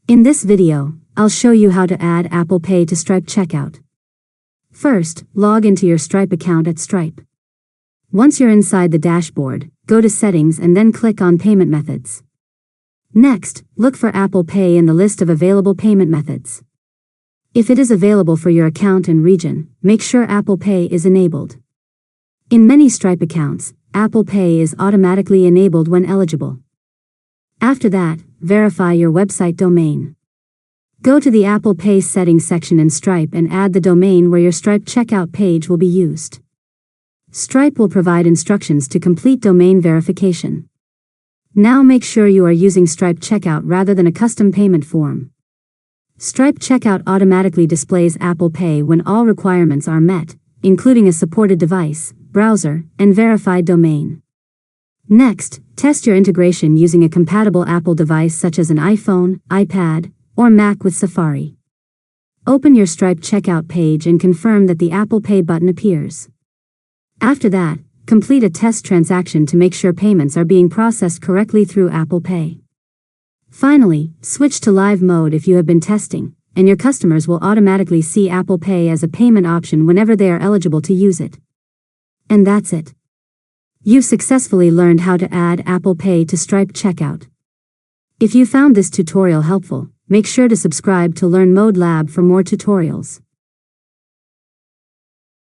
In this video, I'll show you how to add Apple Pay to Stripe checkout. First, log into your Stripe account at Stripe. Once you're inside the dashboard, go to Settings and then click on Payment Methods. Next, look for Apple Pay in the list of available payment methods. If it is available for your account and region, make sure Apple Pay is enabled. In many Stripe accounts, Apple Pay is automatically enabled when eligible. After that, verify your website domain. Go to the Apple Pay settings section in Stripe and add the domain where your Stripe checkout page will be used. Stripe will provide instructions to complete domain verification. Now make sure you are using Stripe Checkout rather than a custom payment form. Stripe Checkout automatically displays Apple Pay when all requirements are met, including a supported device, browser, and verified domain. Next, test your integration using a compatible Apple device such as an iPhone, iPad, or Mac with Safari. Open your Stripe Checkout page and confirm that the Apple Pay button appears. After that, complete a test transaction to make sure payments are being processed correctly through Apple Pay. Finally, switch to live mode if you have been testing, and your customers will automatically see Apple Pay as a payment option whenever they are eligible to use it. And that's it. You've successfully learned how to add Apple Pay to Stripe checkout. If you found this tutorial helpful, make sure to subscribe to Learn Mode Lab for more tutorials.